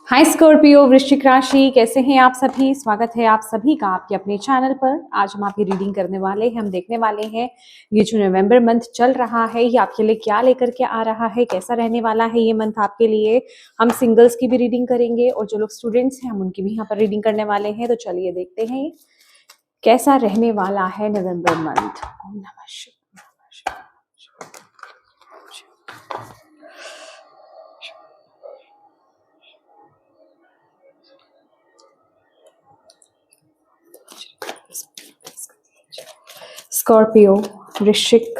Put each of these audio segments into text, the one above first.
हाय Scorpio वृश्चिक राशि, कैसे हैं आप सभी। स्वागत है आप सभी का आपके अपने चैनल पर। आज हम आपकी रीडिंग करने वाले हैं। हम देखने वाले हैं ये जो नवंबर मंथ चल रहा है ये आपके लिए क्या लेकर के आ रहा है, कैसा रहने वाला है ये मंथ आपके लिए। हम सिंगल्स की भी रीडिंग करेंगे और जो लोग स्टूडेंट्स हैं हम उनकी भी यहाँ पर रीडिंग करने वाले हैं। तो चलिए देखते हैं कैसा रहने वाला है नवंबर मंथ। ओम नमः शिवाय। स्कॉर्पियो वृश्चिक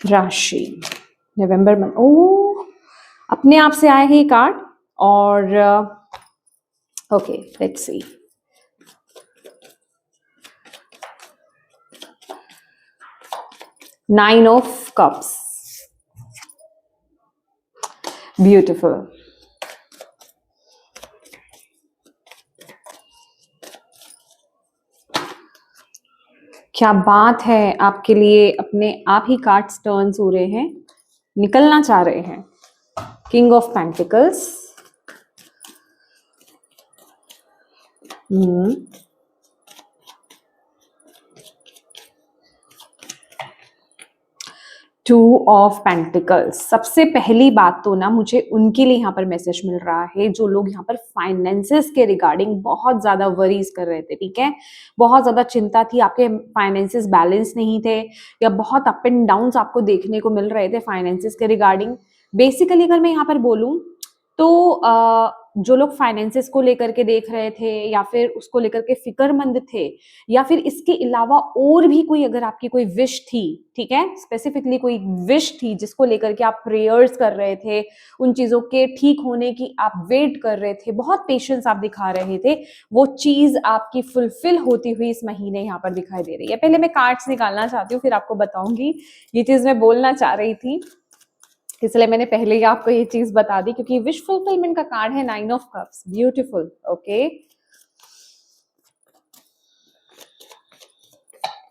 राशि नवंबर मंथ। ओ, अपने आप से आए हैं ये कार्ड। और okay, let's see. Nine of cups, beautiful. क्या बात है, आपके लिए अपने आप ही कार्ड्स टर्न्स हो रहे हैं, निकलना चाह रहे हैं। King of pentacles, two of pentacles. सबसे पहली बात तो ना मुझे उनके लिए यहाँ पर मैसेज मिल रहा है जो लोग यहाँ पर फाइनेंसेस के रिगार्डिंग बहुत ज्यादा वरीज कर रहे थे। ठीक है, बहुत ज्यादा चिंता थी, आपके फाइनेंसेस बैलेंस नहीं थे या बहुत अप एंड डाउन्स आपको देखने को मिल रहे थे फाइनेंसेस के रिगार्डिंग। बेसिकली अगर मैं यहाँ पर बोलूँ तो जो लोग फाइनेंसेस को लेकर के देख रहे थे या फिर उसको लेकर के फिक्रमंद थे, या फिर इसके अलावा और भी कोई अगर आपकी कोई विश थी, ठीक है, स्पेसिफिकली कोई विश थी जिसको लेकर के आप प्रेयर्स कर रहे थे, उन चीजों के ठीक होने की आप वेट कर रहे थे, बहुत पेशेंस आप दिखा रहे थे, वो चीज आपकी फुलफिल होती हुई इस महीने यहाँ पर दिखाई दे रही है। पहले मैं कार्ड्स निकालना चाहती हूँ, फिर आपको बताऊंगी ये चीज मैं बोलना चाह रही थी, इसलिए मैंने पहले ही आपको ये चीज बता दी क्योंकि विश फुलफिलमेंट का कार्ड है nine of cups. Beautiful. Okay,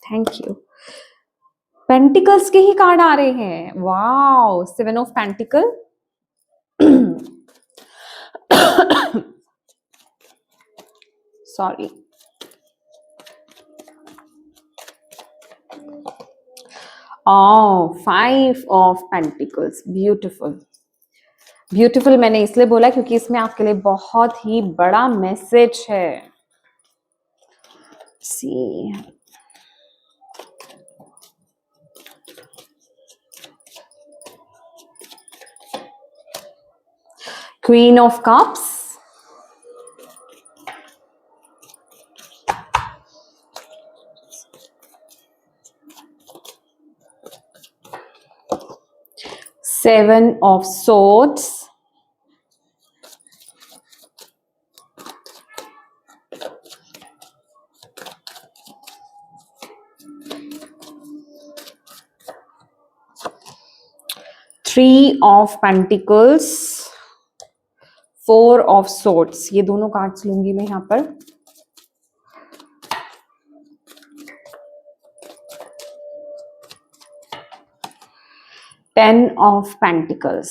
thank you. Pentacles के ही कार्ड आ रहे हैं, wow. Seven of pentacle, sorry, five of pentacles. Beautiful, beautiful मैंने इसलिए बोला क्योंकि इसमें आपके लिए बहुत ही बड़ा मैसेज है। See, queen of cups, seven of swords, three of pentacles, four of swords। ये दोनों कार्ड्स लूंगी मैं यहां पर। Ten of pentacles.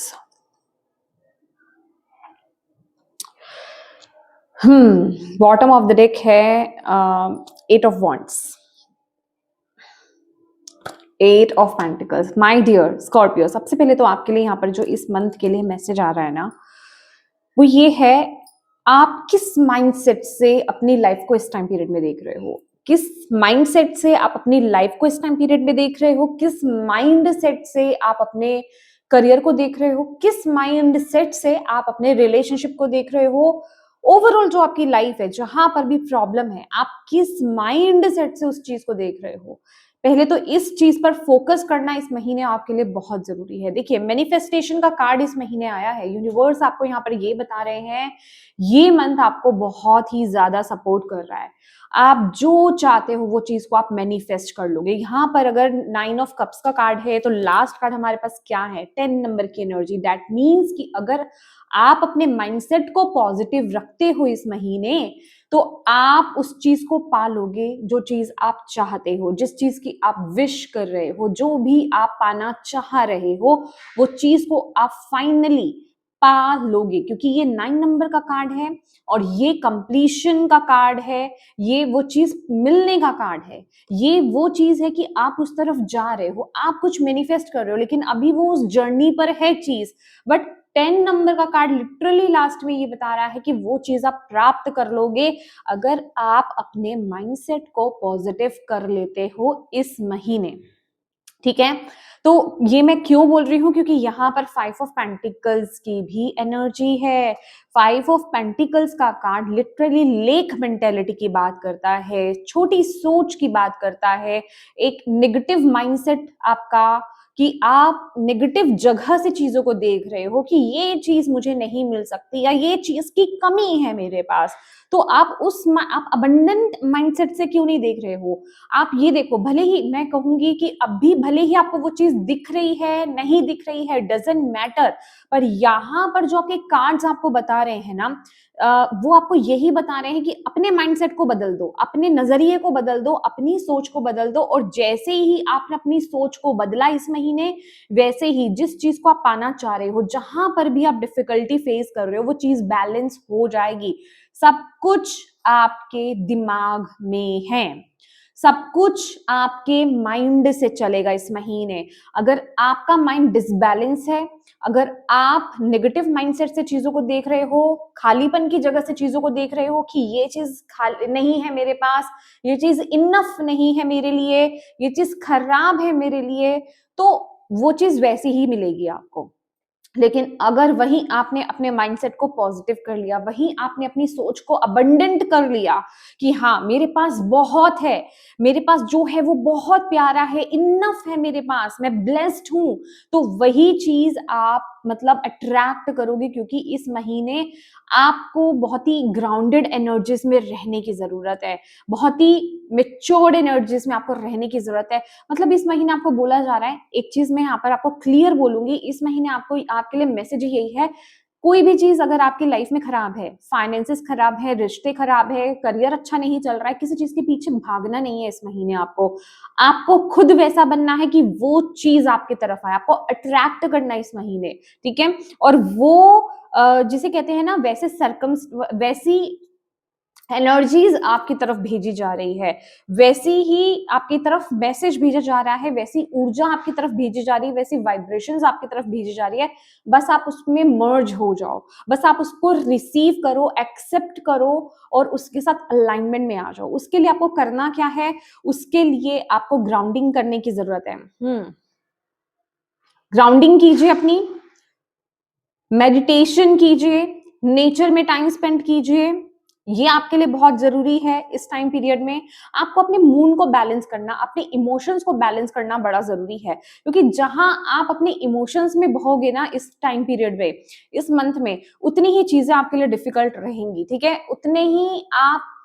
Bottom of the deck है eight of wands, eight of pentacles. My dear Scorpio, सबसे पहले तो आपके लिए यहाँ पर जो इस मंथ के लिए मैसेज आ रहा है ना, वो ये है, आप किस माइंडसेट से अपनी लाइफ को इस टाइम पीरियड में देख रहे हो, किस माइंडसेट से आप अपनी लाइफ को इस टाइम पीरियड में देख रहे हो, किस माइंडसेट से आप अपने करियर को देख रहे हो, किस माइंडसेट से आप अपने रिलेशनशिप को देख रहे हो। ओवरऑल जो आपकी लाइफ है, जहां पर भी प्रॉब्लम है, आप किस माइंडसेट से उस चीज को देख रहे हो, पहले तो इस चीज पर फोकस करना इस महीने आपके लिए बहुत जरूरी है। देखिए, मैनिफेस्टेशन का कार्ड इस महीने आया है। यूनिवर्स आपको यहाँ पर ये बता रहे हैं, ये मंथ आपको बहुत ही ज्यादा सपोर्ट कर रहा है। आप जो चाहते हो वो चीज को आप मैनिफेस्ट कर लोगे। यहाँ पर अगर नाइन ऑफ कप्स का कार्ड है तो लास्ट कार्ड हमारे पास क्या है, 10 नंबर की एनर्जी। दैट मीन्स कि अगर आप अपने माइंडसेट को पॉजिटिव रखते हो इस महीने, तो आप उस चीज को पा लोगे जो चीज आप चाहते हो, जिस चीज की आप विश कर रहे हो, जो भी आप पाना चाह रहे हो, वो चीज को आप फाइनली पा लोगे, क्योंकि ये 9 नंबर का कार्ड है और ये कंप्लीशन का कार्ड है, ये वो चीज मिलने का कार्ड है, ये वो चीज है कि आप उस तरफ जा रहे हो, आप कुछ मैनिफेस्ट कर रहे हो, लेकिन अभी वो उस जर्नी पर है चीज। बट 10 नंबर का कार्ड लिटरली लास्ट में ये बता रहा है कि वो चीज आप प्राप्त कर लोगे अगर आप अपने माइंडसेट को पॉजिटिव कर लेते हो इस महीने। ठीक है, तो ये मैं क्यों बोल रही हूं, क्योंकि यहाँ पर 5 ऑफ पेंटिकल्स की भी एनर्जी है। 5 ऑफ पेंटिकल्स का कार्ड लिटरली लेक मेंटेलिटी की बात करता है, छोटी सोच की बात करता है, एक नेगेटिव माइंडसेट आपका, कि आप नेगेटिव जगह से चीजों को देख रहे हो कि ये चीज मुझे नहीं मिल सकती या ये चीज की कमी है मेरे पास। तो आप आप अबंडेंट माइंडसेट से क्यों नहीं देख रहे हो? आप ये देखो, भले ही मैं कहूंगी कि अभी भले ही आपको वो चीज दिख रही है, नहीं दिख रही है, डजंट मैटर, पर यहाँ पर जो आपके कार्ड्स आपको बता रहे हैं ना, वो आपको यही बता रहे हैं कि अपने माइंडसेट को बदल दो, अपने नजरिए को बदल दो, अपनी सोच को बदल दो। और जैसे ही आपने अपनी सोच को बदला इस महीने, वैसे ही जिस चीज को आप पाना चाह रहे हो, जहां पर भी आप डिफिकल्टी फेस कर रहे हो, वो चीज बैलेंस हो जाएगी। सब कुछ आपके दिमाग में है, सब कुछ आपके माइंड से चलेगा इस महीने। अगर आपका माइंड डिसबैलेंस है, अगर आप नेगेटिव माइंडसेट से चीजों को देख रहे हो, खालीपन की जगह से चीजों को देख रहे हो कि ये चीज खाली नहीं है मेरे पास, ये चीज इनफ नहीं है मेरे लिए, ये चीज खराब है मेरे लिए, तो वो चीज वैसी ही मिलेगी आपको। लेकिन अगर वहीं आपने अपने माइंडसेट को पॉजिटिव कर लिया, वहीं आपने अपनी सोच को अबंडेंट कर लिया कि हाँ मेरे पास बहुत है, मेरे पास जो है वो बहुत प्यारा है, इनफ है मेरे पास, मैं ब्लेस्ड हूं, तो वही चीज आप मतलब अट्रैक्ट करोगे। क्योंकि इस महीने आपको बहुत ही ग्राउंडेड एनर्जीज में रहने की जरूरत है, बहुत ही मेच्योर्ड एनर्जीज में आपको रहने की जरूरत है। मतलब इस महीने आपको बोला जा रहा है, एक चीज मैं यहाँ पर आपको क्लियर बोलूंगी, इस महीने आपको आपके लिए मैसेज यही है, कोई भी चीज अगर आपकी लाइफ में खराब है, फाइनेंसेस खराब है, रिश्ते खराब है, करियर अच्छा नहीं चल रहा है, किसी चीज के पीछे भागना नहीं है इस महीने। आपको खुद वैसा बनना है कि वो चीज आपकी तरफ आए, आपको अट्रैक्ट करना है इस महीने। ठीक है, और वो जिसे कहते हैं ना, वैसी एनर्जीज आपकी तरफ भेजी जा रही है, वैसी ही आपकी तरफ मैसेज भेजा जा रहा है, वैसी ऊर्जा आपकी तरफ भेजी जा रही है, वैसी वाइब्रेशंस आपकी तरफ भेजी जा रही है। बस आप उसमें मर्ज हो जाओ, बस आप उसको रिसीव करो, एक्सेप्ट करो और उसके साथ अलाइनमेंट में आ जाओ। उसके लिए आपको करना क्या है? उसके लिए आपको ग्राउंडिंग करने की जरूरत है। ग्राउंडिंग कीजिए, अपनी मेडिटेशन कीजिए, नेचर में टाइम स्पेंड कीजिए, ये आपके लिए बहुत जरूरी है। इस टाइम पीरियड में आपको अपने मूड को बैलेंस करना, अपने इमोशंस को बैलेंस करना बड़ा जरूरी है, क्योंकि जहां आप अपने इमोशंस में बहोगे ना इस टाइम पीरियड में, इस मंथ में, उतनी ही चीजें आपके लिए डिफिकल्ट रहेंगी। ठीक है, उतने ही आप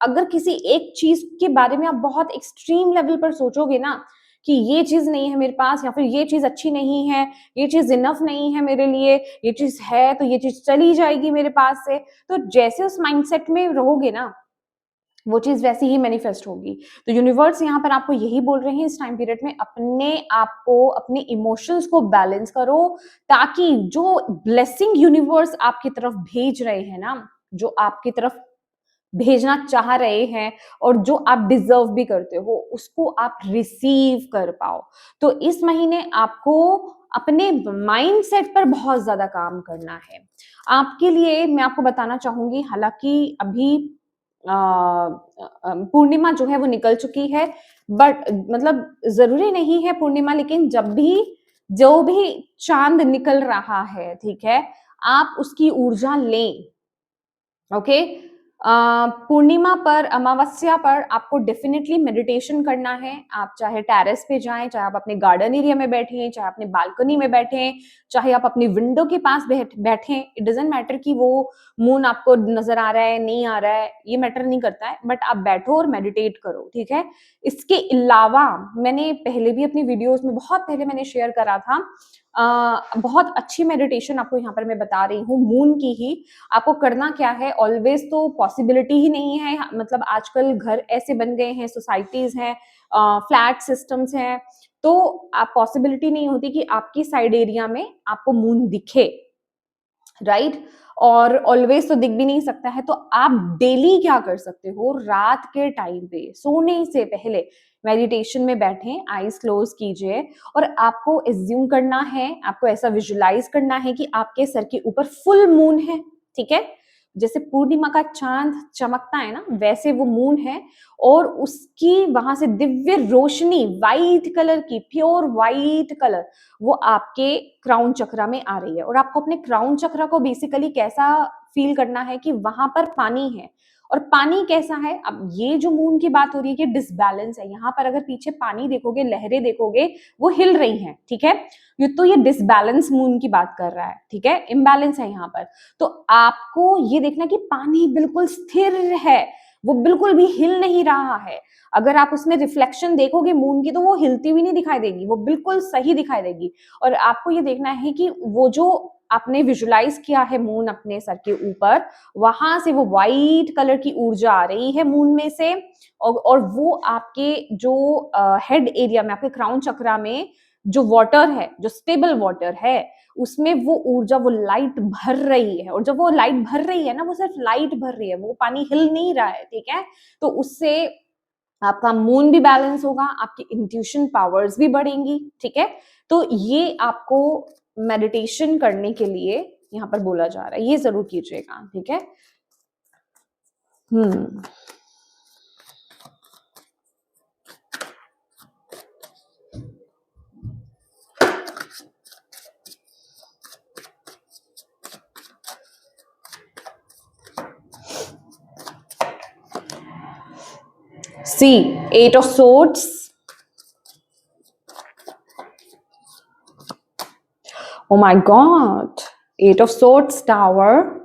अगर किसी एक चीज के बारे में आप बहुत एक्सट्रीम लेवल पर सोचोगे ना कि ये चीज नहीं है मेरे पास, या फिर ये चीज अच्छी नहीं है, ये चीज इनफ नहीं है मेरे लिए, ये चीज है तो ये चीज चली जाएगी मेरे पास से, तो जैसे उस माइंडसेट में रहोगे ना, वो चीज वैसी ही मैनिफेस्ट होगी। तो यूनिवर्स यहाँ पर आपको यही बोल रहे हैं, इस टाइम पीरियड में अपने आप को, अपने इमोशंस को बैलेंस करो, ताकि जो ब्लेसिंग यूनिवर्स आपकी तरफ भेज रहे हैं ना, जो आपकी तरफ भेजना चाह रहे हैं और जो आप डिजर्व भी करते हो, उसको आप रिसीव कर पाओ। तो इस महीने आपको अपने माइंडसेट पर बहुत ज्यादा काम करना है। आपके लिए मैं आपको बताना चाहूंगी, हालांकि अभी पूर्णिमा जो है वो निकल चुकी है, बट मतलब जरूरी नहीं है पूर्णिमा, लेकिन जब भी जो भी चांद निकल रहा है, ठीक है, आप उसकी ऊर्जा लें। ओके, पूर्णिमा पर, अमावस्या पर आपको डेफिनेटली मेडिटेशन करना है। आप चाहे टेरेस पे जाएं, चाहे आप अपने गार्डन एरिया में बैठे, चाहे अपने बालकनी में बैठे, चाहे आप अपनी विंडो के पास बैठे, इट डजेंट मैटर कि वो मून आपको नजर आ रहा है नहीं आ रहा है, ये मैटर नहीं करता है, बट आप बैठो और मेडिटेट करो। ठीक है, इसके अलावा मैंने पहले भी अपनी वीडियोस में, बहुत पहले मैंने शेयर करा था, बहुत अच्छी मेडिटेशन आपको यहाँ पर मैं बता रही हूँ, मून की ही। आपको करना क्या है, ऑलवेज तो पॉसिबिलिटी ही नहीं है, मतलब आजकल घर ऐसे बन गए हैं, सोसाइटीज हैं, फ्लैट सिस्टम्स हैं, तो आप पॉसिबिलिटी नहीं होती कि आपकी साइड एरिया में आपको मून दिखे। राइट? और ऑलवेज तो दिख भी नहीं सकता है, तो आप डेली क्या कर सकते हो, रात के टाइम पे सोने से पहले मेडिटेशन में बैठें, आईज क्लोज कीजिए और आपको एज्यूम करना है, आपको ऐसा विजुलाइज करना है कि आपके सर के ऊपर फुल मून है, ठीक है? जैसे पूर्णिमा का चांद चमकता है ना, वैसे वो मून है और उसकी वहां से दिव्य रोशनी, वाइट कलर की, प्योर वाइट कलर, वो आपके क्राउन चक्रा में आ रही है। और आपको अपने क्राउन चक्रा को बेसिकली कैसा फील करना है कि वहां पर पानी है। और पानी कैसा है, अब ये जो मून की बात हो रही है कि डिसबैलेंस है, यहाँ पर अगर पीछे पानी देखोगे, लहरें देखोगे, वो हिल रही हैं, ठीक है? ये डिसबैलेंस मून की बात कर रहा है, ठीक है? इम्बैलेंस है यहाँ पर। तो आपको ये देखना कि पानी बिल्कुल स्थिर है, वो बिल्कुल भी हिल नहीं रहा है। अगर आप उसमें रिफ्लेक्शन देखोगे मून की, तो वो हिलती हुई नहीं दिखाई देगी, वो बिल्कुल सही दिखाई देगी। और आपको ये देखना है कि वो जो आपने विजुलाइज किया है मून अपने सर के ऊपर, वहां से वो व्हाइट कलर की ऊर्जा आ रही है मून में से, और वो आपके जो हेड एरिया में, आपके क्राउन चक्रा में जो वाटर है, जो स्टेबल वाटर है, उसमें वो ऊर्जा, वो लाइट भर रही है। और जब वो लाइट भर रही है ना, वो सिर्फ लाइट भर रही है, वो पानी हिल नहीं रहा है, ठीक है? तो उससे आपका मून भी बैलेंस होगा, आपकी इंट्यूशन पावर्स भी बढ़ेंगी, ठीक है? तो ये आपको मेडिटेशन करने के लिए यहाँ पर बोला जा रहा है, ये जरूर कीजिएगा, ठीक है? See, Eight of Swords. Oh my God. Eight of Swords, Tower.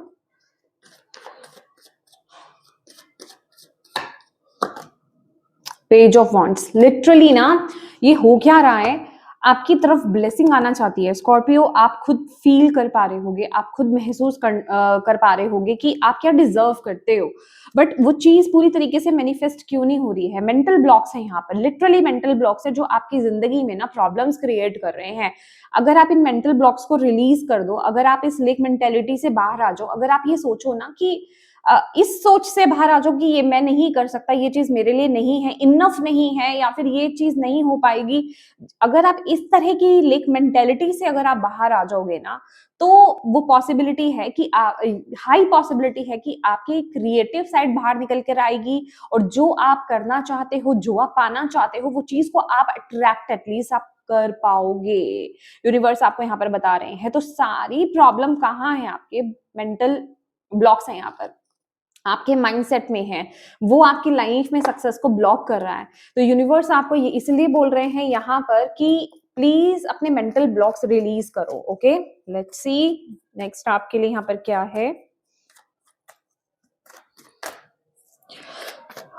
Page of Wands. Literally ना, ये हो क्या रहा है, आपकी तरफ ब्लेसिंग आना चाहती है स्कॉर्पियो। आप खुद फील कर पा रहे होगे, आप खुद महसूस कर पा रहे होगे कि आप क्या डिजर्व करते हो, बट वो चीज पूरी तरीके से मैनिफेस्ट क्यों नहीं हो रही है? मेंटल ब्लॉक्स है यहाँ पर, लिटरली मेंटल ब्लॉक्स है जो आपकी जिंदगी में ना प्रॉब्लम्स क्रिएट कर रहे हैं। अगर आप इन मेंटल ब्लॉक्स को रिलीज कर दो, अगर आप इस लेक मेंटेलिटी से बाहर आ जाओ, अगर आप ये सोचो ना कि इस सोच से बाहर आ जाओ कि ये मैं नहीं कर सकता, ये चीज मेरे लिए नहीं है, इनफ नहीं है, या फिर ये चीज नहीं हो पाएगी, अगर आप इस तरह की लेक मेंटेलिटी से अगर आप बाहर आ जाओगे ना, तो वो पॉसिबिलिटी है कि हाई पॉसिबिलिटी है कि आपकी क्रिएटिव साइड बाहर निकल कर आएगी, और जो आप करना चाहते हो, जो आप पाना चाहते हो, वो चीज को आप अट्रैक्ट एटलीस्ट आप कर पाओगे। यूनिवर्स आपको यहाँ पर बता रहे हैं। तो सारी प्रॉब्लम कहाँ है? आपके मेंटल ब्लॉक्स हैं यहाँ पर, आपके माइंडसेट में है, वो आपकी लाइफ में सक्सेस को ब्लॉक कर रहा है। तो यूनिवर्स आपको ये इसलिए बोल रहे हैं यहाँ पर कि प्लीज अपने मेंटल ब्लॉक्स रिलीज करो। ओके, लेट्स सी नेक्स्ट आपके लिए यहाँ पर क्या है।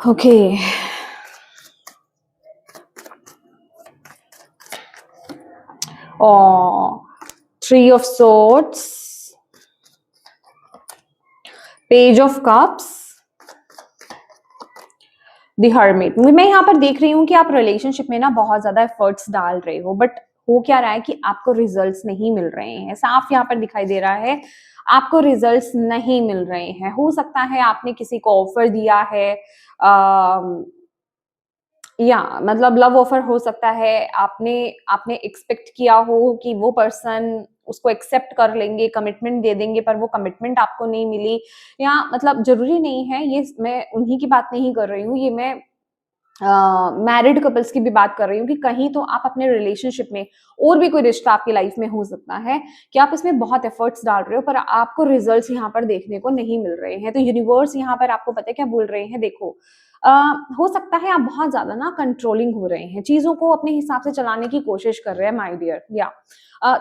Okay, three of swords, page of cups, the hermit. मैं यहाँ पर देख रही हूँ कि आप रिलेशनशिप में ना बहुत ज्यादा एफर्ट्स डाल रहे हो, बट हो क्या रहा है कि आपको रिजल्ट्स नहीं मिल रहे हैं। साफ यहाँ पर दिखाई दे रहा है, आपको रिजल्ट्स नहीं मिल रहे हैं। हो सकता है आपने किसी को ऑफर दिया है, या मतलब लव ऑफर हो सकता है, आपने आपने एक्सपेक्ट किया हो कि वो पर्सन उसको एक्सेप्ट कर लेंगे, कमिटमेंट दे देंगे, पर वो कमिटमेंट आपको नहीं मिली। या मतलब जरूरी नहीं है, ये मैं उन्हीं की बात नहीं कर रही हूँ, ये मैं मैरिड कपल्स की भी बात कर रही हूँ कि कहीं तो आप अपने रिलेशनशिप में, और भी कोई रिश्ता आपकी लाइफ में हो सकता है कि आप इसमें बहुत एफर्ट्स डाल रहे हो, पर आपको रिजल्ट्स यहाँ पर देखने को नहीं मिल रहे हैं। तो यूनिवर्स यहाँ पर आपको पता है क्या बोल रहे हैं? देखो, हो सकता है आप बहुत ज्यादा ना कंट्रोलिंग हो रहे हैं, चीजों को अपने हिसाब से चलाने की कोशिश कर रहे हैं माय डियर। या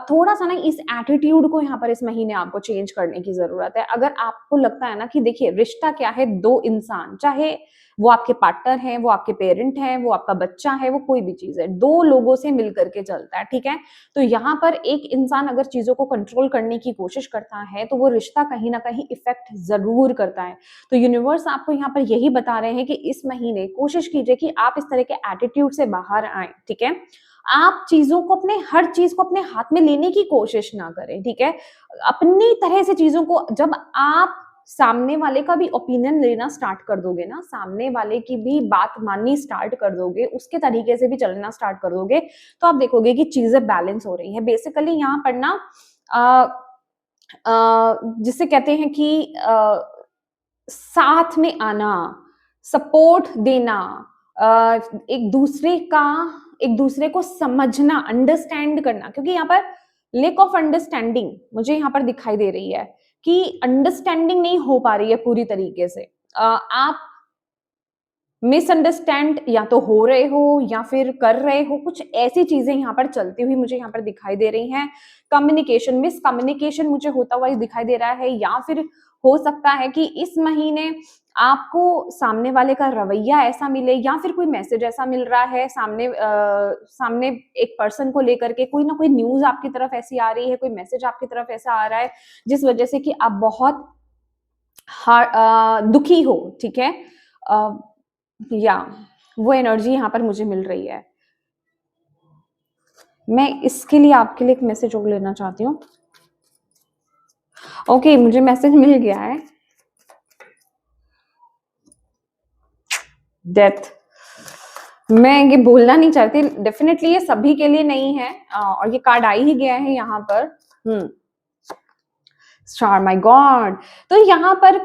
थोड़ा सा ना इस एटीट्यूड को यहाँ पर इस महीने आपको चेंज करने की जरूरत है। अगर आपको लगता है ना कि देखिए, रिश्ता क्या है, दो इंसान, चाहे वो आपके पार्टनर हैं, वो आपके पेरेंट हैं, वो आपका बच्चा है, वो कोई भी चीज है, दो लोगों से मिल करके चलता है, ठीक है? तो यहाँ पर एक इंसान अगर चीजों को कंट्रोल करने की कोशिश करता है, तो वो रिश्ता कहीं ना कहीं इफेक्ट जरूर करता है। तो यूनिवर्स आपको यहाँ पर यही बता रहे हैं कि इस महीने कोशिश कीजिए कि आप इस तरह के एटीट्यूड से बाहर आए, ठीक है। आप चीजों को हर चीज को अपने हाथ में लेने की कोशिश ना करें, ठीक है। अपनी तरह से चीजों को, जब आप सामने वाले का भी ओपिनियन लेना स्टार्ट कर दोगे ना, सामने वाले की भी बात माननी स्टार्ट कर दोगे, उसके तरीके से भी चलना स्टार्ट कर दोगे, तो आप देखोगे कि चीजें बैलेंस हो रही है। बेसिकली यहाँ पर ना जिसे कहते हैं कि साथ में आना, सपोर्ट देना, एक दूसरे को समझना, अंडरस्टैंड करना, क्योंकि यहाँ पर लेक ऑफ अंडरस्टैंडिंग मुझे यहाँ पर दिखाई दे रही है कि अंडरस्टैंडिंग नहीं हो पा रही है पूरी तरीके से। आप मिसअंडरस्टैंड या तो हो रहे हो या फिर कर रहे हो, कुछ ऐसी चीजें यहाँ पर चलती हुई मुझे यहाँ पर दिखाई दे रही हैं। कम्युनिकेशन, मिसकम्युनिकेशन मुझे होता हुआ दिखाई दे रहा है, या फिर हो सकता है कि इस महीने आपको सामने वाले का रवैया ऐसा मिले, या फिर कोई मैसेज ऐसा मिल रहा है सामने एक पर्सन को लेकर के, कोई ना कोई न्यूज आपकी तरफ ऐसी आ रही है, कोई मैसेज आपकी तरफ ऐसा आ रहा है जिस वजह से कि आप बहुत दुखी हो, ठीक है। या वो एनर्जी यहाँ पर मुझे मिल रही है। मैं इसके लिए आपके लिए एक मैसेज और लेना चाहती हूँ। ओके, मुझे मैसेज मिल गया है। डेथ, मैं ये बोलना नहीं चाहती, डेफिनेटली ये सभी के लिए नहीं है, और ये कार्ड आ ही गया है यहाँ पर। Star, my God. तो यहाँ पर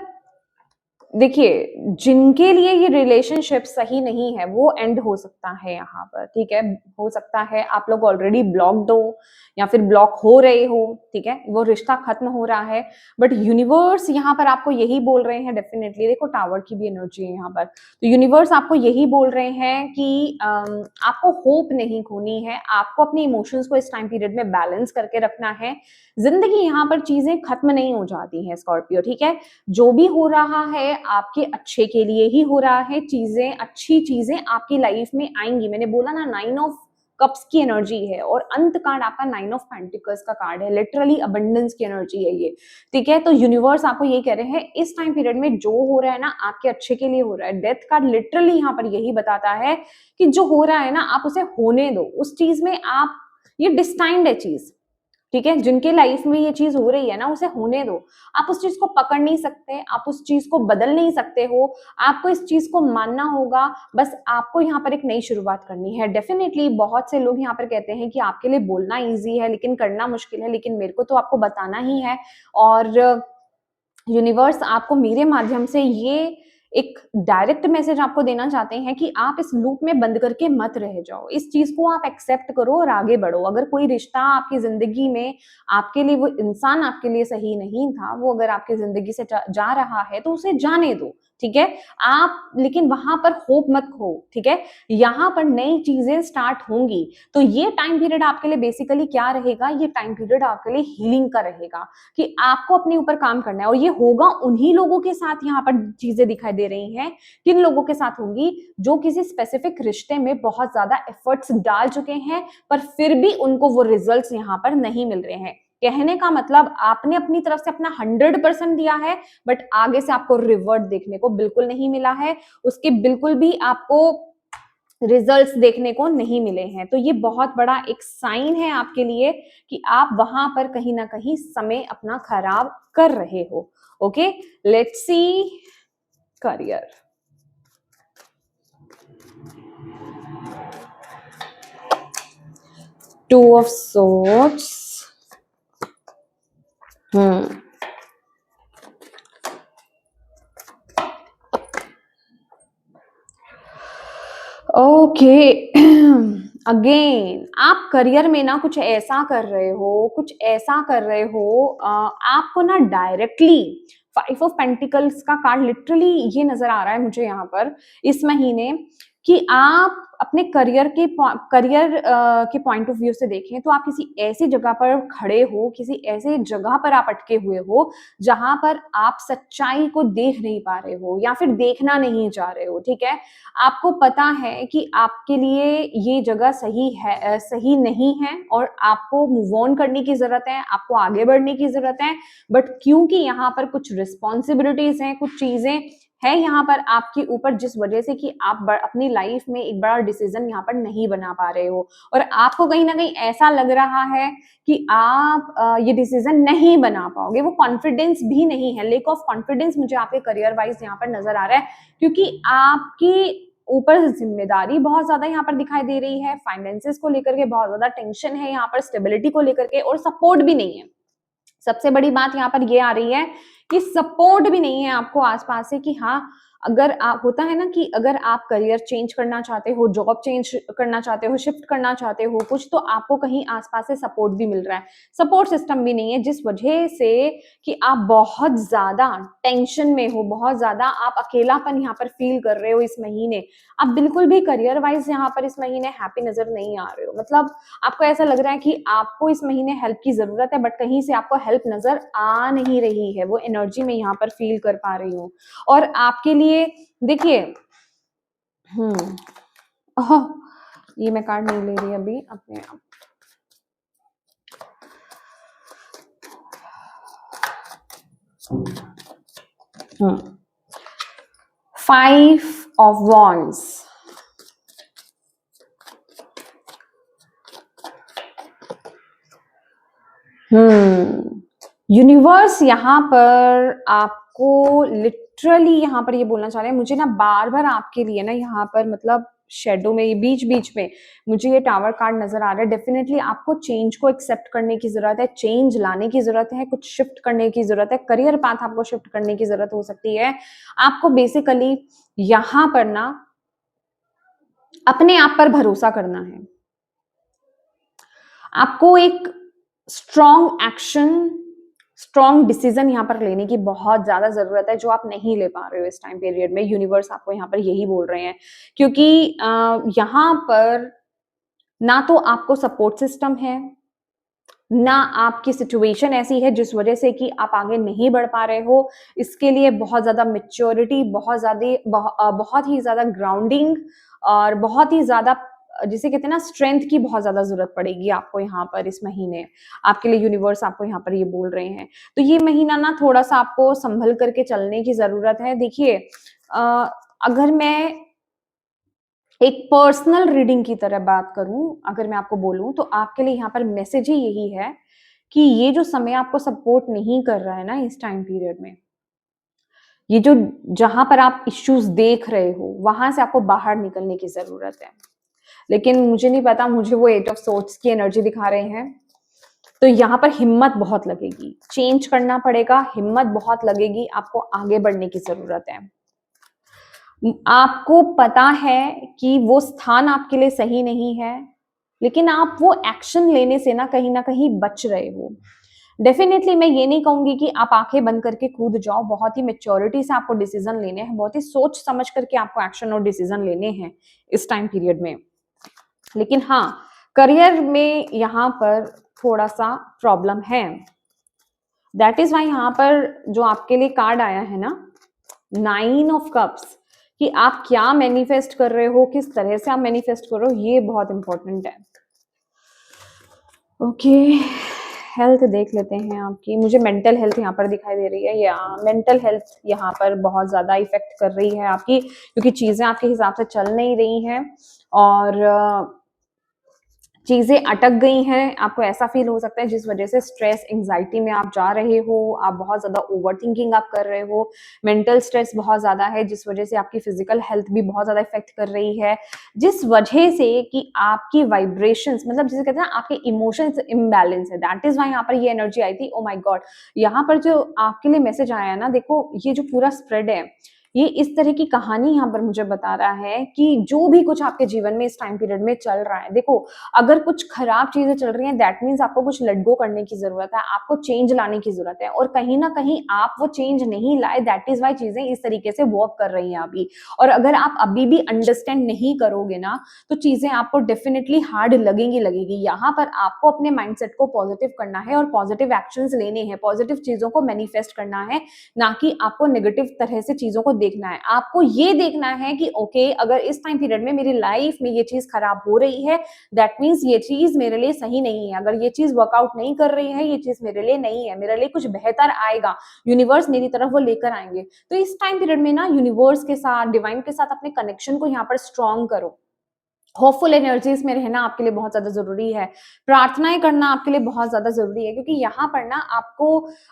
देखिए, जिनके लिए ये रिलेशनशिप सही नहीं है वो एंड हो सकता है यहाँ पर, ठीक है। हो सकता है आप लोग ऑलरेडी ब्लॉक्ड हो या फिर ब्लॉक हो रहे हो, ठीक है, वो रिश्ता खत्म हो रहा है। बट यूनिवर्स यहाँ पर आपको यही बोल रहे हैं, डेफिनेटली देखो टावर की भी एनर्जी है यहाँ पर, तो यूनिवर्स आपको यही बोल रहे हैं कि आपको होप नहीं खोनी है, आपको अपने इमोशंस को इस टाइम पीरियड में बैलेंस करके रखना है। जिंदगी यहाँ पर चीजें खत्म नहीं हो जाती हैं स्कॉर्पियो, ठीक है। जो भी हो रहा है आपके अच्छे के लिए ही हो रहा है, अच्छी चीजें आपकी लाइफ में आएंगी। मैंने बोला ना, 9 ऑफ कप्स की एनर्जी है, और अंत कार्ड आपका 9 ऑफ पेंटिकल्स का कार्ड है, लिटरली अबंडेंस की एनर्जी है ये, ठीक है। तो यूनिवर्स आपको ये कह रहे हैं इस टाइम पीरियड में जो हो रहा है ना आपके अच्छे के लिए हो रहा है। डेथ कार्ड लिटरली यहाँ पर यही बताता है कि जो हो रहा है ना आप उसे होने दो, उस चीज में आप, ये डिस्टाइंड है चीज, ठीक है। जिनके लाइफ में ये चीज हो रही है ना उसे होने दो, आप उस चीज को पकड़ नहीं सकते, आप उस चीज को बदल नहीं सकते हो, आपको इस चीज को मानना होगा। बस आपको यहाँ पर एक नई शुरुआत करनी है। डेफिनेटली बहुत से लोग यहाँ पर कहते हैं कि आपके लिए बोलना इजी है लेकिन करना मुश्किल है, लेकिन मेरे को तो आपको बताना ही है, और यूनिवर्स आपको मेरे माध्यम से ये एक डायरेक्ट मैसेज आपको देना चाहते हैं कि आप इस लूप में बंद करके मत रह जाओ, इस चीज को आप एक्सेप्ट करो और आगे बढ़ो। अगर कोई रिश्ता आपकी जिंदगी में, आपके लिए वो इंसान आपके लिए सही नहीं था, वो अगर आपकी जिंदगी से जा रहा है तो उसे जाने दो, ठीक है। आप लेकिन वहां पर होप मत खो, ठीक है। यहाँ पर नई चीजें स्टार्ट होंगी, तो ये टाइम पीरियड आपके लिए बेसिकली क्या रहेगा, ये टाइम पीरियड आपके लिए हीलिंग का रहेगा, कि आपको अपने ऊपर काम करना है। और ये होगा उन्हीं लोगों के साथ, यहाँ पर चीजें दिखाई दे रही हैं किन लोगों के साथ होंगी, जो किसी स्पेसिफिक रिश्ते में बहुत ज्यादा एफर्ट्स डाल चुके हैं पर फिर भी उनको वो रिजल्ट्स यहाँ पर नहीं मिल रहे हैं। कहने का मतलब आपने अपनी तरफ से अपना 100% दिया है, बट आगे से आपको रिवर्ट देखने को बिल्कुल नहीं मिला है, उसके बिल्कुल भी आपको रिजल्ट्स देखने को नहीं मिले हैं। तो ये बहुत बड़ा एक साइन है आपके लिए कि आप वहां पर कहीं ना कहीं समय अपना खराब कर रहे हो। Okay, let's see career. Two of swords, okay. Again आप करियर में ना कुछ ऐसा कर रहे हो, आपको ना डायरेक्टली 5 ऑफ पेंटिकल्स का कार्ड लिटरली ये नजर आ रहा है मुझे यहाँ पर इस महीने, कि आप अपने करियर के पॉइंट ऑफ व्यू से देखें तो आप किसी ऐसी जगह पर खड़े हो, किसी ऐसे जगह पर आप अटके हुए हो जहां पर आप सच्चाई को देख नहीं पा रहे हो या फिर देखना नहीं चाह रहे हो, ठीक है। आपको पता है कि आपके लिए ये जगह सही नहीं है और आपको मूव ऑन करने की जरूरत है, आपको आगे बढ़ने की जरूरत है, बट क्योंकि यहाँ पर कुछ रिस्पॉन्सिबिलिटीज हैं, कुछ चीजें है यहाँ पर आपके ऊपर, जिस वजह से कि आप अपनी लाइफ में एक बड़ा डिसीजन यहाँ पर नहीं बना पा रहे हो, और आपको कहीं ना कहीं ऐसा लग रहा है कि आप ये डिसीजन नहीं बना पाओगे। वो कॉन्फिडेंस भी नहीं है, लेक ऑफ कॉन्फिडेंस मुझे आपके करियर वाइज यहाँ पर नजर आ रहा है, क्योंकि आपकी ऊपर जिम्मेदारी बहुत ज्यादा यहाँ पर दिखाई दे रही है, फाइनेंसेस को लेकर के बहुत ज्यादा टेंशन है यहाँ पर, स्टेबिलिटी को लेकर के, और सपोर्ट भी नहीं है। सबसे बड़ी बात यहाँ पर ये आ रही है कि सपोर्ट भी नहीं है आपको आसपास से, कि हाँ, अगर आप, होता है ना कि अगर आप करियर चेंज करना चाहते हो, जॉब चेंज करना चाहते हो, शिफ्ट करना चाहते हो कुछ, तो आपको कहीं आसपास से सपोर्ट भी मिल रहा है, सपोर्ट सिस्टम भी नहीं है, जिस वजह से कि आप बहुत ज्यादा टेंशन में हो, बहुत ज्यादा आप अकेलापन यहाँ पर फील कर रहे हो इस महीने। आप बिल्कुल भी करियर वाइज यहाँ पर इस महीने हैप्पी नजर नहीं आ रहे हो, मतलब आपको ऐसा लग रहा है कि आपको इस महीने हेल्प की जरूरत है, बट कहीं से आपको हेल्प नजर आ नहीं रही है, वो एनर्जी में यहाँ पर फील कर पा रही हूँ। और आपके लिए देखिए, ओह, ये मैं कार्ड नहीं ले रही अभी अपने आप। फाइव ऑफ वॉन्ड्स, यूनिवर्स यहाँ पर आपको लिटरली यहाँ पर ये बोलना चाह रहे हैं, मुझे ना बार बार आपके लिए ना यहाँ पर, मतलब शेडो में, बीच बीच में मुझे ये टावर कार्ड नजर आ रहा है। डेफिनेटली आपको चेंज को एक्सेप्ट करने की जरूरत है, चेंज लाने की जरूरत है, कुछ शिफ्ट करने की जरूरत है, करियर पाथ आपको शिफ्ट करने की जरूरत हो सकती है। आपको बेसिकली यहाँ पर ना अपने आप पर भरोसा करना है, आपको एक स्ट्रॉन्ग एक्शन, स्ट्रॉन्ग डिसीजन यहाँ पर लेने की बहुत ज्यादा जरूरत है, जो आप नहीं ले पा रहे हो इस टाइम पीरियड में। यूनिवर्स आपको यहाँ पर यही बोल रहे हैं, क्योंकि यहाँ पर ना तो आपको सपोर्ट सिस्टम है, ना आपकी सिचुएशन ऐसी है जिस वजह से कि आप आगे नहीं बढ़ पा रहे हो। इसके लिए बहुत ज्यादा मेच्योरिटी, बहुत ही ज्यादा ग्राउंडिंग, और बहुत ही ज्यादा, जिसे कहते हैं ना, स्ट्रेंथ की बहुत ज्यादा जरूरत पड़ेगी आपको यहाँ पर इस महीने। आपके लिए यूनिवर्स आपको यहाँ पर ये बोल रहे हैं, तो ये महीना ना थोड़ा सा आपको संभल करके चलने की जरूरत है। देखिए, अगर मैं एक पर्सनल रीडिंग की तरह बात करूं, अगर मैं आपको बोलूं, तो आपके लिए यहाँ पर मैसेज ही यही है कि ये जो समय आपको सपोर्ट नहीं कर रहा है ना इस टाइम पीरियड में, ये जो, जहां पर आप इश्यूज देख रहे हो, वहां से आपको बाहर निकलने की जरूरत है। लेकिन मुझे नहीं पता, मुझे वो एट ऑफ सोर्ड्स की एनर्जी दिखा रहे हैं, तो यहाँ पर हिम्मत बहुत लगेगी, चेंज करना पड़ेगा, हिम्मत बहुत लगेगी, आपको आगे बढ़ने की जरूरत है। आपको पता है कि वो स्थान आपके लिए सही नहीं है, लेकिन आप वो एक्शन लेने से ना कहीं बच रहे हो। डेफिनेटली मैं ये नहीं कहूंगी कि आप आंखें बंद करके कूद जाओ, बहुत ही मेच्योरिटी से आपको डिसीजन लेने हैं, बहुत ही सोच समझ करके आपको एक्शन और डिसीजन लेने हैं इस टाइम पीरियड में। लेकिन हाँ, करियर में यहाँ पर थोड़ा सा प्रॉब्लम है। दैट इज वाई यहाँ पर जो आपके लिए कार्ड आया है ना, 9 ऑफ कप्स, कि आप क्या मैनिफेस्ट कर रहे हो, किस तरह से आप मैनिफेस्ट कर रहे हो, ये बहुत इंपॉर्टेंट है। ओके, हेल्थ देख लेते हैं आपकी। मुझे मेंटल हेल्थ यहाँ पर दिखाई दे रही है, या मेंटल हेल्थ यहाँ पर बहुत ज्यादा इफेक्ट कर रही है आपकी, क्योंकि चीजें आपके हिसाब से चल नहीं रही हैं, और चीजें अटक गई हैं। आपको ऐसा फील हो सकता है जिस वजह से स्ट्रेस, एंजाइटी में आप जा रहे हो, आप बहुत ज्यादा ओवर थिंकिंग आप कर रहे हो, मेंटल स्ट्रेस बहुत ज्यादा है, जिस वजह से आपकी फिजिकल हेल्थ भी बहुत ज्यादा इफेक्ट कर रही है, जिस वजह से कि आपकी वाइब्रेशंस, मतलब जिसे कहते हैं ना, आपके इमोशंस इम्बैलेंस है। दैट इज वाई यहाँ पर ये एनर्जी आई थी। ओ माई गॉड, यहाँ पर जो आपके लिए मैसेज आया ना, देखो, ये जो पूरा स्प्रेड है, ये इस तरह की कहानी यहाँ पर मुझे बता रहा है कि जो भी कुछ आपके जीवन में इस टाइम पीरियड में चल रहा है, देखो, अगर कुछ खराब चीजें चल रही हैं, दैट मीन्स आपको कुछ लेट गो करने की जरूरत है, आपको चेंज लाने की जरूरत है, और कहीं ना कहीं आप वो चेंज नहीं लाए, दैट इज वाई चीजें इस तरीके से वर्क कर रही हैं अभी। और अगर आप अभी भी अंडरस्टैंड नहीं करोगे ना, तो चीजें आपको डेफिनेटली हार्ड लगेगी। यहाँ पर आपको अपने माइंडसेट को पॉजिटिव करना है, और पॉजिटिव एक्शंस लेने हैं, पॉजिटिव चीजों को मैनिफेस्ट करना है, ना कि आपको नेगेटिव तरह से चीजों को देखना है, आपको ये देखना है कि ओके अगर इस टाइम पीरियड में मेरी लाइफ में ये चीज खराब हो रही है, दैट मीन्स ये चीज मेरे लिए सही नहीं है। अगर ये चीज वर्कआउट नहीं कर रही है, ये चीज मेरे लिए नहीं है, मेरे लिए कुछ बेहतर आएगा, यूनिवर्स मेरी तरफ वो लेकर आएंगे। तो इस टाइम पीरियड में ना यूनिवर्स के साथ, डिवाइन के साथ अपने कनेक्शन को यहाँ पर स्ट्रॉन्ग करो। होपफुल एनर्जीज में रहना आपके लिए बहुत ज्यादा जरूरी है। प्रार्थनाएं करना आपके लिए बहुत ज्यादा जरूरी है, क्योंकि यहाँ पर ना आपको,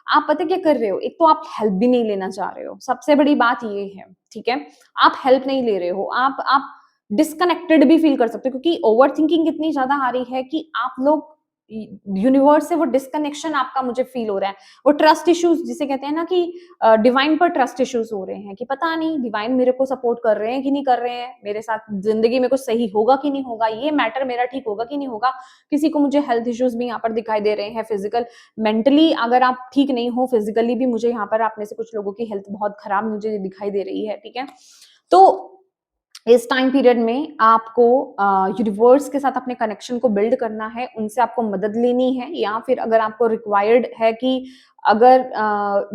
आप पता क्या कर रहे हो, एक तो आप हेल्प भी नहीं लेना चाह रहे हो, सबसे बड़ी बात ये है, ठीक है। आप हेल्प नहीं ले रहे हो, आप डिस्कनेक्टेड भी फील कर सकते हो, क्योंकि ओवर थिंकिंग इतनी ज्यादा आ रही है कि आप लोग यूनिवर्स से वो डिस्कनेक्शन आपका मुझे फील हो रहा है। वो ट्रस्ट इश्यूज जिसे कहते हैं ना कि डिवाइन पर ट्रस्ट इश्यूज हो रहे हैं कि पता नहीं डिवाइन मेरे को सपोर्ट कर रहे हैं कि नहीं कर रहे हैं, मेरे साथ जिंदगी में कुछ सही होगा कि नहीं होगा, ये मैटर मेरा ठीक होगा कि नहीं होगा। किसी को मुझे हेल्थ इश्यूज भी यहाँ पर दिखाई दे रहे हैं, फिजिकल, मेंटली अगर आप ठीक नहीं हो, फिजिकली भी मुझे यहाँ पर आप में से कुछ लोगों की हेल्थ बहुत खराब मुझे दिखाई दे रही है, ठीक है। तो इस टाइम पीरियड में आपको यूनिवर्स के साथ अपने कनेक्शन को बिल्ड करना है, उनसे आपको मदद लेनी है, या फिर अगर आपको रिक्वायर्ड है कि अगर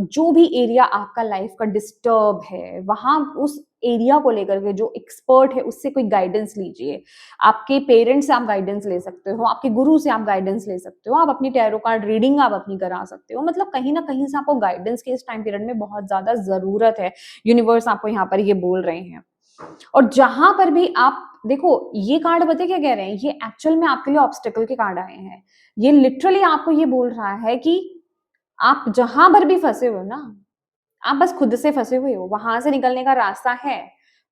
जो भी एरिया आपका लाइफ का डिस्टर्ब है, वहां उस एरिया को लेकर के जो एक्सपर्ट है उससे कोई गाइडेंस लीजिए। आपके पेरेंट्स से आप गाइडेंस ले सकते हो, आपके गुरु से आप गाइडेंस ले सकते हो, आप अपनी टैरो कार्ड रीडिंग आप अपनी करा सकते हो। मतलब कहीं ना कहीं से आपको गाइडेंस की इस टाइम पीरियड में बहुत ज्यादा जरूरत है। यूनिवर्स आपको यहाँ पर ये बोल रहे हैं। और जहां पर भी आप देखो, ये कार्ड पता क्या कह रहे हैं, ये एक्चुअल में आपके लिए ऑब्स्टेकल के कार्ड आए हैं। ये लिटरली आपको ये बोल रहा है कि आप जहां पर भी फंसे हो ना, आप बस खुद से फंसे हुए हो, वहां से निकलने का रास्ता है,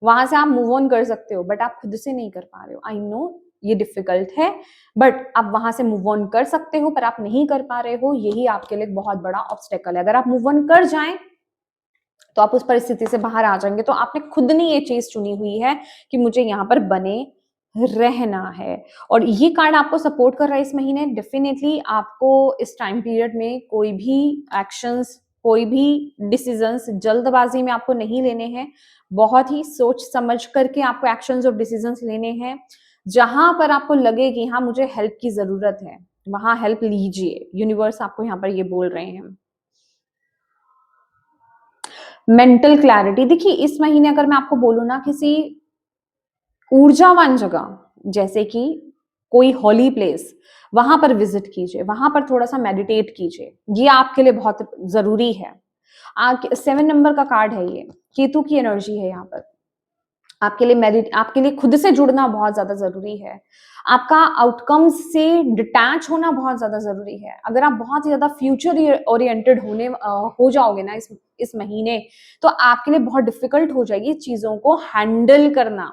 वहां से आप मूव ऑन कर सकते हो, बट आप खुद से नहीं कर पा रहे हो। आई नो ये डिफिकल्ट है, बट आप वहां से मूव ऑन कर सकते हो, पर आप नहीं कर पा रहे हो, यही आपके लिए बहुत बड़ा ऑब्स्टेकल है। अगर आप मूव ऑन कर जाएं तो आप उस परिस्थिति से बाहर आ जाएंगे। तो आपने खुद ने ये चीज चुनी हुई है कि मुझे यहाँ पर बने रहना है, और ये कार्ड आपको सपोर्ट कर रहा है इस महीने। डेफिनेटली आपको इस टाइम पीरियड में कोई भी एक्शंस, कोई भी डिसीजंस जल्दबाजी में आपको नहीं लेने हैं। बहुत ही सोच समझ करके आपको एक्शंस और डिसीजंस लेने हैं। जहां पर आपको लगे कि हाँ मुझे हेल्प की जरूरत है, वहां हेल्प लीजिए। यूनिवर्स आपको यहाँ पर ये बोल रहे हैं। मेंटल क्लैरिटी, देखिए इस महीने अगर मैं आपको बोलूं ना, किसी ऊर्जावान जगह जैसे कि कोई हॉली प्लेस, वहां पर विजिट कीजिए, वहां पर थोड़ा सा मेडिटेट कीजिए, ये आपके लिए बहुत जरूरी है। 7 नंबर का कार्ड है, ये केतु की एनर्जी है। यहाँ पर आपके लिए खुद से जुड़ना बहुत ज्यादा जरूरी है। आपका आउटकम्स से डिटैच होना बहुत ज्यादा जरूरी है। अगर आप बहुत ही ज्यादा फ्यूचर ओरिएंटेड हो जाओगे ना इस महीने, तो आपके लिए बहुत डिफिकल्ट हो जाएगी चीजों को हैंडल करना।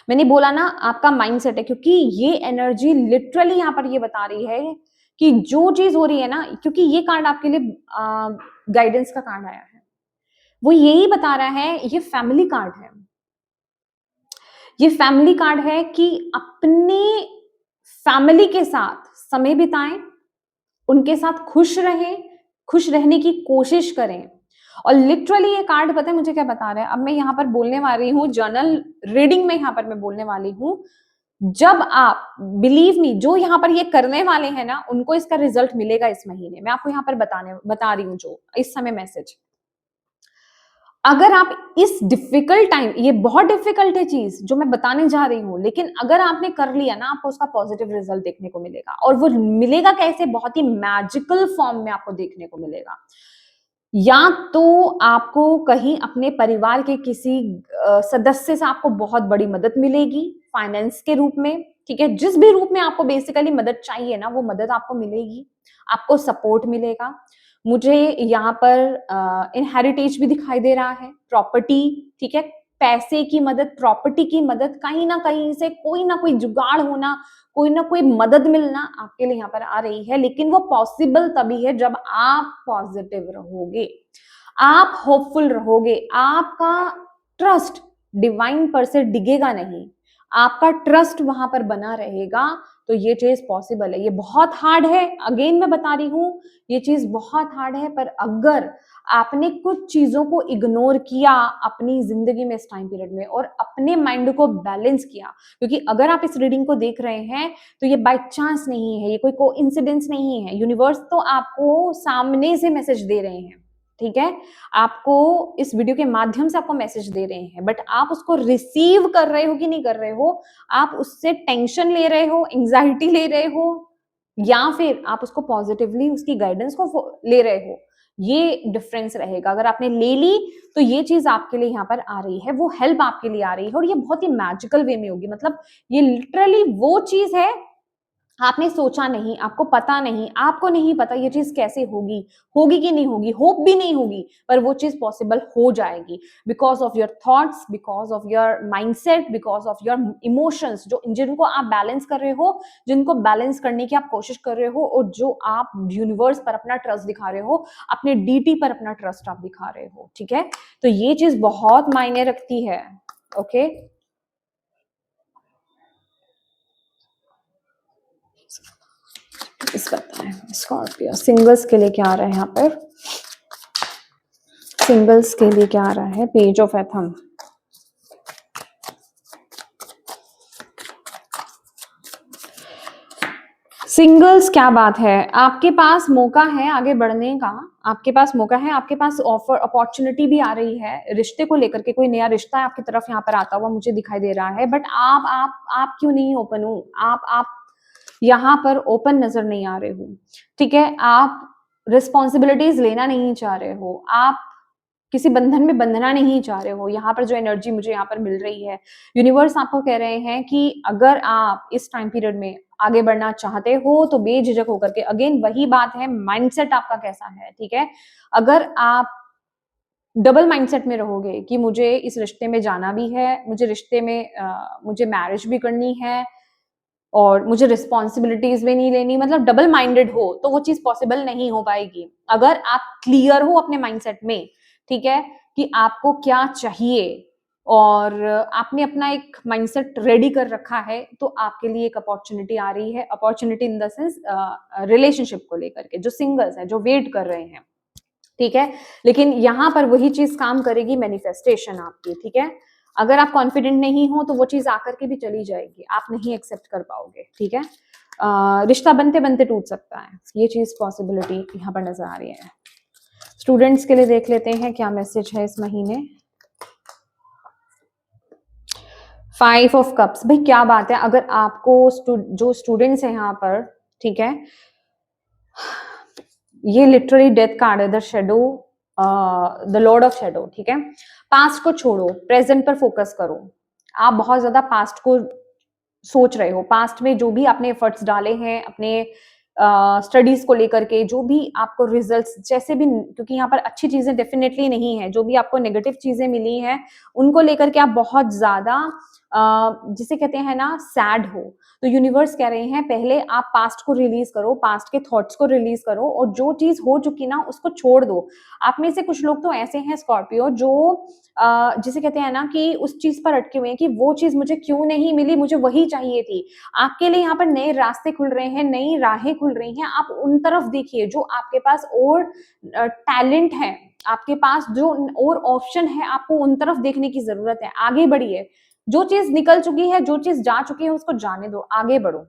मैंने बोला ना आपका माइंडसेट है, क्योंकि ये एनर्जी लिटरली यहाँ पर ये बता रही है कि जो चीज हो रही है ना, क्योंकि ये कार्ड आपके लिए गाइडेंस का कार्ड आया है, वो यही बता रहा है, ये फैमिली कार्ड है। ये फैमिली कार्ड है कि अपने फैमिली के साथ समय बिताएं, उनके साथ खुश रहें, खुश रहने की कोशिश करें। और लिटरली ये कार्ड पता है मुझे क्या बता रहा है, अब मैं यहाँ पर बोलने वाली हूँ जर्नल रीडिंग में, यहाँ पर मैं बोलने वाली हूँ, जब आप बिलीव मी, जो यहाँ पर ये करने वाले हैं ना, उनको इसका रिजल्ट मिलेगा इस महीने। मैं आपको यहाँ पर बता रही हूँ जो इस समय मैसेज। अगर आप इस डिफिकल्ट टाइम, ये बहुत डिफिकल्ट है चीज जो मैं बताने जा रही हूं, लेकिन अगर आपने कर लिया ना, आपको उसका पॉजिटिव रिजल्ट देखने को मिलेगा। और वो मिलेगा कैसे, बहुत ही मैजिकल फॉर्म में आपको देखने को मिलेगा। या तो आपको कहीं अपने परिवार के किसी सदस्य से आपको बहुत बड़ी मदद मिलेगी फाइनेंस के रूप में, ठीक है। जिस भी रूप में आपको बेसिकली मदद चाहिए ना, वो मदद आपको मिलेगी, आपको सपोर्ट मिलेगा। मुझे यहाँ पर इनहेरिटेज भी दिखाई दे रहा है, प्रॉपर्टी, ठीक है, पैसे की मदद, प्रॉपर्टी की मदद, कहीं ना कहीं से कोई ना कोई जुगाड़ होना, कोई ना कोई मदद मिलना आपके लिए यहाँ पर आ रही है। लेकिन वो पॉसिबल तभी है जब आप पॉजिटिव रहोगे, आप होपफुल रहोगे, आपका ट्रस्ट डिवाइन पर से डिगेगा नहीं, आपका ट्रस्ट वहां पर बना रहेगा, तो ये चीज पॉसिबल है। ये बहुत हार्ड है, अगेन मैं बता रही हूँ, ये चीज बहुत हार्ड है, पर अगर आपने कुछ चीजों को इग्नोर किया अपनी जिंदगी में इस टाइम पीरियड में, और अपने माइंड को बैलेंस किया, क्योंकि अगर आप इस रीडिंग को देख रहे हैं तो ये बाय चांस नहीं है, ये कोई कोइंसिडेंस नहीं है। यूनिवर्स तो आपको सामने से मैसेज दे रहे हैं, ठीक है, आपको इस वीडियो के माध्यम से आपको मैसेज दे रहे हैं, बट आप उसको रिसीव कर रहे हो कि नहीं कर रहे हो, आप उससे टेंशन ले रहे हो, एंजाइटी ले रहे हो, या फिर आप उसको पॉजिटिवली उसकी गाइडेंस को ले रहे हो, ये डिफरेंस रहेगा। अगर आपने ले ली तो ये चीज आपके लिए यहाँ पर आ रही है, वो हेल्प आपके लिए आ रही है, और ये बहुत ही मैजिकल वे में होगी। मतलब ये लिटरली वो चीज है, आपने सोचा नहीं, आपको पता नहीं, आपको नहीं पता ये चीज कैसे होगी, होगी कि नहीं होगी, होप भी नहीं होगी, पर वो चीज पॉसिबल हो जाएगी because of your thoughts, because of your mindset, because of your emotions, जो जिनको आप बैलेंस कर रहे हो, जिनको बैलेंस करने की आप कोशिश कर रहे हो, और जो आप यूनिवर्स पर अपना ट्रस्ट दिखा रहे हो, अपने डीटी पर अपना ट्रस्ट आप दिखा रहे हो। ठीक है, तो ये चीज बहुत मायने रखती है। ओके, इस बताएं स्कॉर्पियो सिंगल्स के लिए क्या आ रहा है, यहाँ पर सिंगल्स के लिए क्या आ रहा है, पेज ऑफ एथम, सिंगल्स क्या बात है, आपके पास मौका है आगे बढ़ने का, आपके पास मौका है, आपके पास ऑफर अपॉर्चुनिटी भी आ रही है, रिश्ते को लेकर के कोई नया रिश्ता आपकी तरफ यहाँ पर आता हुआ मुझे दिखाई दे रहा है, बट आप क्यों नहीं ओपन हो, आप यहाँ पर ओपन नजर नहीं आ रहे हो। ठीक है, आप रिस्पॉन्सिबिलिटीज लेना नहीं चाह रहे हो, आप किसी बंधन में बंधना नहीं चाह रहे हो। यहाँ पर जो एनर्जी मुझे यहाँ पर मिल रही है, यूनिवर्स आपको कह रहे हैं कि अगर आप इस टाइम पीरियड में आगे बढ़ना चाहते हो तो बेझिझक होकर के, अगेन वही बात है, माइंडसेट आपका कैसा है। ठीक है, अगर आप डबल माइंडसेट में रहोगे कि मुझे इस रिश्ते में जाना भी है, मुझे रिश्ते में मुझे मैरिज भी करनी है, और मुझे रिस्पॉन्सिबिलिटीज भी नहीं लेनी, मतलब डबल माइंडेड हो, तो वो चीज पॉसिबल नहीं हो पाएगी। अगर आप क्लियर हो अपने माइंडसेट में, ठीक है, कि आपको क्या चाहिए, और आपने अपना एक माइंडसेट रेडी कर रखा है, तो आपके लिए एक अपॉर्चुनिटी आ रही है, opportunity in the sense relationship को लेकर के, जो सिंगल्स हैं, जो वेट कर रहे हैं। ठीक है, लेकिन यहाँ पर वही चीज काम करेगी, मैनिफेस्टेशन आपकी। ठीक है, अगर आप कॉन्फिडेंट नहीं हो तो वो चीज आकर के भी चली जाएगी, आप नहीं एक्सेप्ट कर पाओगे। ठीक है, रिश्ता बनते बनते टूट सकता है, ये चीज पॉसिबिलिटी यहाँ पर नजर आ रही है। स्टूडेंट्स के लिए देख लेते हैं क्या मैसेज है इस महीने। 5 ऑफ कप्स, भाई क्या बात है, अगर आपको जो स्टूडेंट्स हैं यहाँ पर, ठीक है, ये लिटरली डेथ कार्ड है, the shadow, the Lord of shadow. ठीक है, पास्ट को छोड़ो, प्रेजेंट पर फोकस करो। आप बहुत ज्यादा पास्ट को सोच रहे हो, पास्ट में जो भी आपने एफर्ट्स डाले हैं अपने स्टडीज को लेकर के, जो भी आपको रिजल्ट्स जैसे भी, क्योंकि यहाँ पर अच्छी चीजें डेफिनेटली नहीं है, जो भी आपको नेगेटिव चीजें मिली हैं उनको लेकर के आप बहुत ज्यादा जिसे कहते हैं ना सैड हो, तो यूनिवर्स कह रहे हैं पहले आप पास्ट को रिलीज करो, पास्ट के थॉट्स को रिलीज करो, और जो चीज हो चुकी ना उसको छोड़ दो। आप में से कुछ लोग तो ऐसे हैं स्कॉर्पियो जो जिसे कहते हैं ना कि उस चीज पर अटके हुए हैं कि वो चीज मुझे क्यों नहीं मिली, मुझे वही चाहिए थी। आपके लिए यहाँ पर नए रास्ते खुल रहे हैं, नई राहें खुल रही हैं, आप उन तरफ देखिए, जो आपके पास और टैलेंट है, आपके पास जो और ऑप्शन है, आपको उन तरफ देखने की जरूरत है। आगे बढ़िए, जो चीज निकल चुकी है, जो चीज जा चुकी है उसको जाने दो, आगे बढ़ो।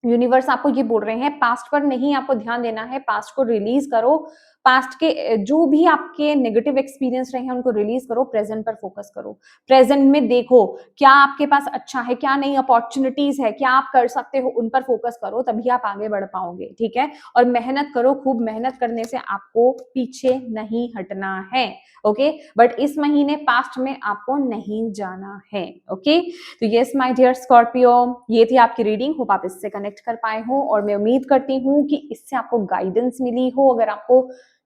यूनिवर्स आपको ये बोल रहे हैं पास्ट पर नहीं आपको ध्यान देना है, पास्ट को रिलीज करो, पास्ट के जो भी आपके नेगेटिव एक्सपीरियंस रहे हैं उनको रिलीज करो, प्रेजेंट पर फोकस करो। प्रेजेंट में देखो क्या आपके पास अच्छा है, क्या नई अपॉर्चुनिटीज है, क्या आप कर सकते हो, उन पर फोकस करो, तभी आप आगे बढ़ पाओगे। ठीक है, और मेहनत करो, खूब मेहनत करने से आपको पीछे नहीं हटना है। ओके, बट इस महीने पास्ट में आपको नहीं जाना है। ओके, तो यस माय डियर स्कॉर्पियो, ये थी आपकी रीडिंग, होप आप इससे कनेक्ट कर पाए हो, और मैं उम्मीद करती हूँ कि इससे आपको गाइडेंस मिली हो। अगर आपको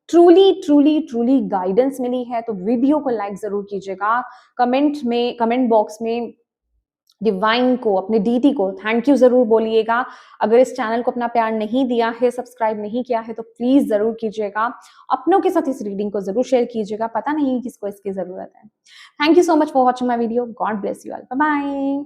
ट्रूली ट्रूली ट्रूली गाइडेंस मिली है तो वीडियो को लाइक जरूर कीजिएगा, कमेंट बॉक्स में डिवाइन को, अपने डीटी को थैंक यू जरूर बोलिएगा। अगर इस चैनल को अपना प्यार नहीं दिया है, सब्सक्राइब नहीं किया है, तो प्लीज जरूर कीजिएगा। अपनों के साथ इस रीडिंग को जरूर शेयर कीजिएगा, पता नहीं किसको इसकी जरूरत है। Thank you so much for watching my video, God bless you all, bye bye.